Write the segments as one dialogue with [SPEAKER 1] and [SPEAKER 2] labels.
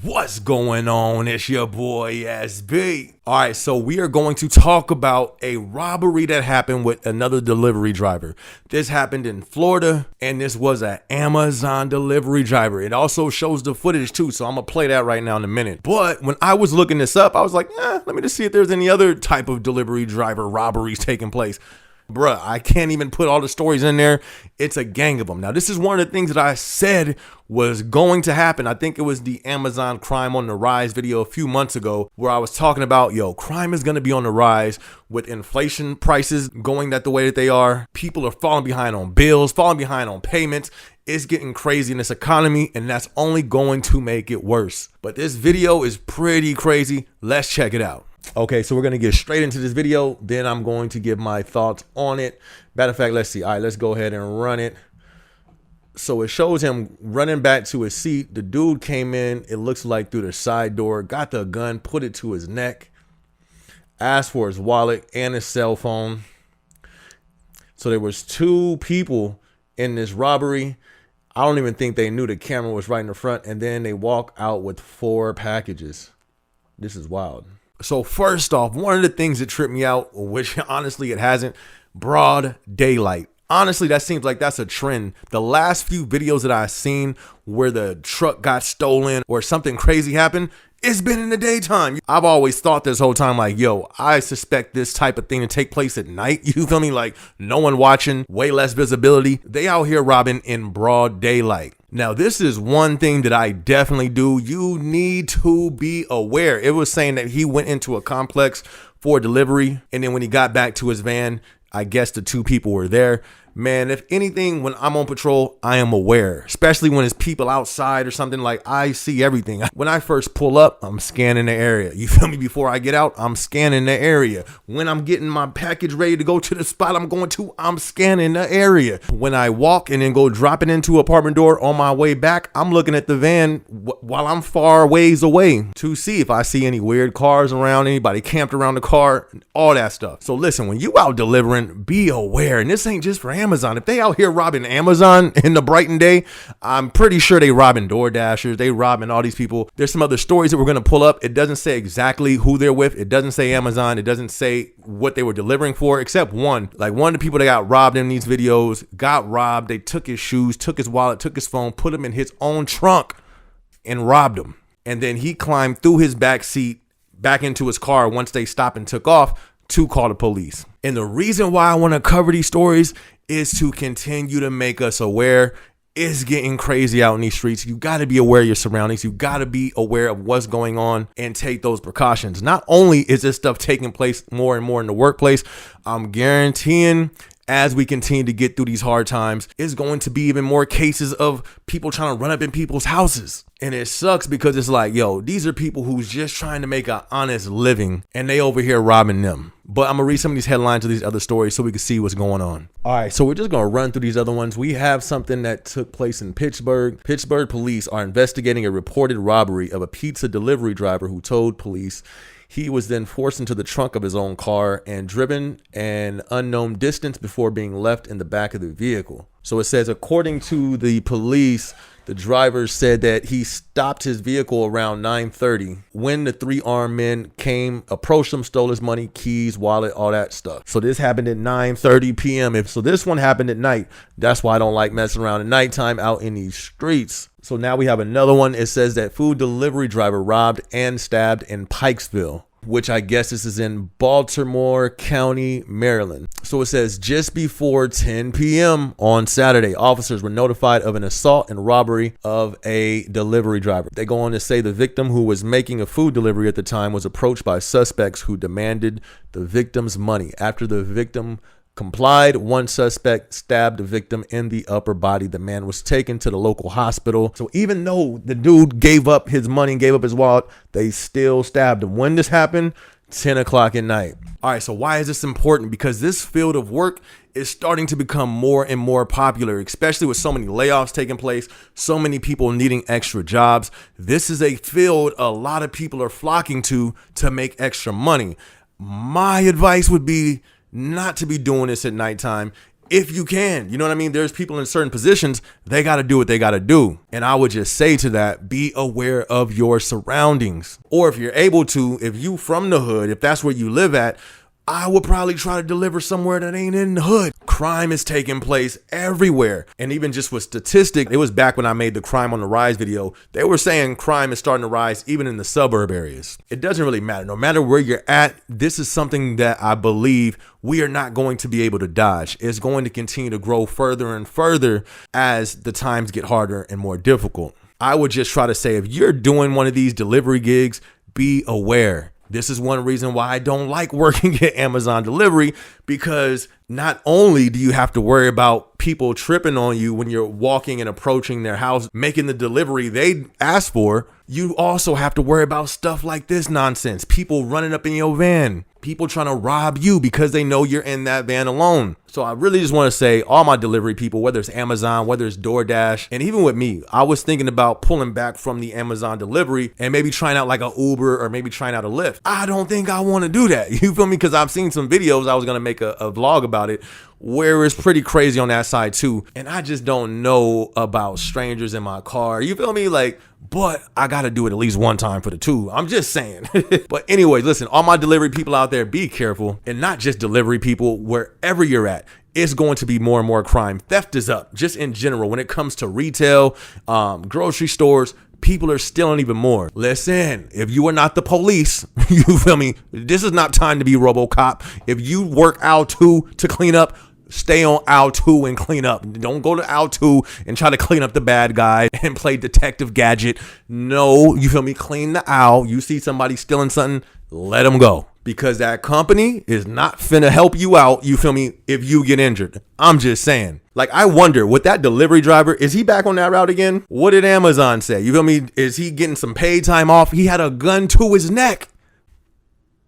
[SPEAKER 1] What's going on? It's your boy SB. All right, so we are going to talk about a robbery that happened with another delivery driver. This happened in Florida, and this was an Amazon delivery driver. It also shows the footage too, so I'm gonna play that right now in a minute. But when I was looking this up, I was like, let me just see if there's any other type of delivery driver robberies taking place. Bruh, I can't even put all the stories in there. It's a gang of them. Now, this is one of the things that I said was going to happen. I think it was the Amazon Crime on the Rise video a few months ago where I was talking about, crime is going to be on the rise with inflation prices going the way that they are. People are falling behind on bills, falling behind on payments. It's getting crazy in this economy, and that's only going to make it worse. But this video is pretty crazy. Let's check it out. Okay, so we're going to get straight into this video. Then I'm going to give my thoughts on it. Matter of fact, let's see. All right, let's go ahead and run it. So it shows him running back to his seat. The dude came in, it looks like through the side door, got the gun, put it to his neck, asked for his wallet and his cell phone. So there was two people in this robbery. I don't even think they knew the camera was right in the front. And then they walk out with 4 packages. This is wild. So first off, one of the things that tripped me out, which honestly it hasn't, broad daylight. Honestly, that seems like that's a trend. The last few videos that I've seen where the truck got stolen or something crazy happened, it's been in the daytime. I've always thought this whole time, like, I suspect this type of thing to take place at night. You feel me? Like, no one watching, way less visibility. They out here robbing in broad daylight. Now, this is one thing that I definitely do. You need to be aware. It was saying that he went into a complex for delivery, and then when he got back to his van, I guess the 2 people were there. Man, if anything, when I'm on patrol, I am aware, especially when it's people outside or something. Like, I see everything. When I first pull up, I'm scanning the area. You feel me? Before I get out, I'm scanning the area. When I'm getting my package ready to go to the spot I'm going to, I'm scanning the area. When I walk and then go drop it into an apartment door on my way back, I'm looking at the van while I'm far ways away to see if I see any weird cars around, anybody camped around the car, all that stuff. So listen, when you out delivering, be aware. And this ain't just for Amazon. If they out here robbing Amazon in the Brighton day, I'm pretty sure they robbing Door Dashers. They robbing all these people. There's some other stories that we're going to pull up. It doesn't say exactly who they're with. It doesn't say Amazon. It doesn't say what they were delivering for, except one. Like, one of the people that got robbed in these videos got robbed. They took his shoes, took his wallet, took his phone, put him in his own trunk and robbed him. And then he climbed through his back seat back into his car once they stopped and took off to call the police. And the reason why I want to cover these stories is to continue to make us aware. It's getting crazy out in these streets. You got to be aware of your surroundings. You got to be aware of what's going on and take those precautions. Not only is this stuff taking place more and more in the workplace, I'm guaranteeing as we continue to get through these hard times, it's going to be even more cases of people trying to run up in people's houses. And it sucks because it's like, these are people who's just trying to make an honest living and they over here robbing them. But I'm going to read some of these headlines of these other stories so we can see what's going on. All right, so we're just going to run through these other ones. We have something that took place in Pittsburgh. Pittsburgh police are investigating a reported robbery of a pizza delivery driver who told police he was then forced into the trunk of his own car and driven an unknown distance before being left in the back of the vehicle. So it says, according to the police, the driver said that he stopped his vehicle around 9:30 when the 3 armed men came, approached him, stole his money, keys, wallet, all that stuff. So this happened at 9:30 p.m. So this one happened at night. That's why I don't like messing around at nighttime out in these streets. So now we have another one. It says that food delivery driver robbed and stabbed in Pikesville, which I guess this is in Baltimore County, Maryland. So it says just before 10 p.m. on Saturday, officers were notified of an assault and robbery of a delivery driver. They go on to say the victim, who was making a food delivery at the time, was approached by suspects who demanded the victim's money. After the victim complied, one suspect stabbed the victim in the upper body. The man was taken to the local hospital. So even though the dude gave up his money and gave up his wallet, they still stabbed him. When this happened, 10 o'clock at night. All right, so why is this important? Because this field of work is starting to become more and more popular, especially with so many layoffs taking place, so many people needing extra jobs. This is a field a lot of people are flocking to make extra money. My advice would be not to be doing this at nighttime. if you can. You know what I mean? There's people in certain positions, they got to do what they got to do. And I would just say to that, be aware of your surroundings. Or if you're able to, if you from the hood, if that's where you live at, I would probably try to deliver somewhere that ain't in the hood. Crime is taking place everywhere. And even just with statistics, it was back when I made the Crime on the Rise video, they were saying crime is starting to rise even in the suburb areas. It doesn't really matter. No matter where you're at, this is something that I believe we are not going to be able to dodge. It's going to continue to grow further and further as the times get harder and more difficult. I would just try to say, if you're doing one of these delivery gigs, be aware. This is one reason why I don't like working at Amazon delivery, because not only do you have to worry about people tripping on you when you're walking and approaching their house, making the delivery they asked for, you also have to worry about stuff like this nonsense. People running up in your van, people trying to rob you because they know you're in that van alone. So I really just want to say, all my delivery people, whether it's Amazon, whether it's DoorDash, and even with me, I was thinking about pulling back from the Amazon delivery and maybe trying out like a Uber or maybe trying out a Lyft. I don't think I want to do that. You feel me? Because I've seen some videos. I was going to make a vlog about it where it's pretty crazy on that side too. And I just don't know about strangers in my car. You feel me? Like, but I got to do it at least one time for the two. I'm just saying. But anyways, listen, all my delivery people out there, be careful. And not just delivery people, wherever you're at, it's going to be more and more crime. Theft is up just in general. When it comes to retail, grocery stores, people are stealing even more. Listen, if you are not the police, you feel me? This is not time to be RoboCop. If you work aisle 2 to clean up, stay on aisle 2 and clean up. Don't go to aisle 2 and try to clean up the bad guy and play Detective Gadget. No, you feel me? Clean the aisle. You see somebody stealing something, let them go. Because that company is not finna help you out, you feel me, if you get injured. I'm just saying. Like, I wonder, with that delivery driver, is he back on that route again? What did Amazon say? You feel me? Is he getting some paid time off? He had a gun to his neck.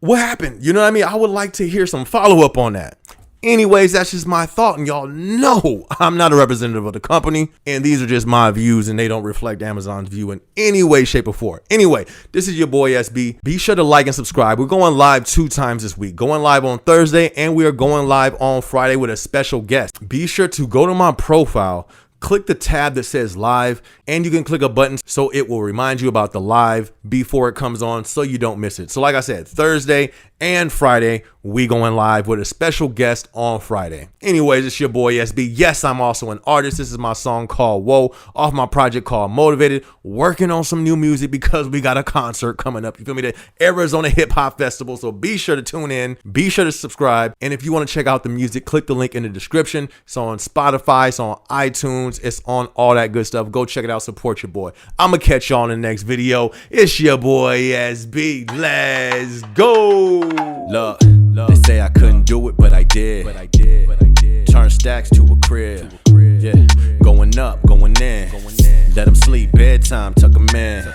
[SPEAKER 1] What happened? You know what I mean? I would like to hear some follow-up on that. Anyways, that's just my thought, and y'all know I'm not a representative of the company, and these are just my views, and they don't reflect Amazon's view in any way, shape, or form. Anyway, this is your boy SB. Be sure to like and subscribe. We're going live 2 times this week. Going live on Thursday, and we are going live on Friday with a special guest. Be sure to go to my profile, click the tab that says live, and you can click a button so it will remind you about the live before it comes on so you don't miss it. So like I said, Thursday and Friday, we going live with a special guest on Friday. Anyways, it's your boy SB. Yes, I'm also an artist. This is my song called Whoa, off my project called Motivated. Working on some new music because we got a concert coming up. You feel me? The Arizona Hip Hop Festival. So be sure to tune in. Be sure to subscribe. And if you want to check out the music, click the link in the description. It's on Spotify. It's on iTunes. It's on all that good stuff. Go check it out. Support your boy. I'm going to catch y'all in the next video. It's your boy SB. Let's go.
[SPEAKER 2] Look, they say I couldn't do it, but I did. Turn stacks to a crib. Yeah, going up, going in. Let them sleep, bedtime, tuck them in.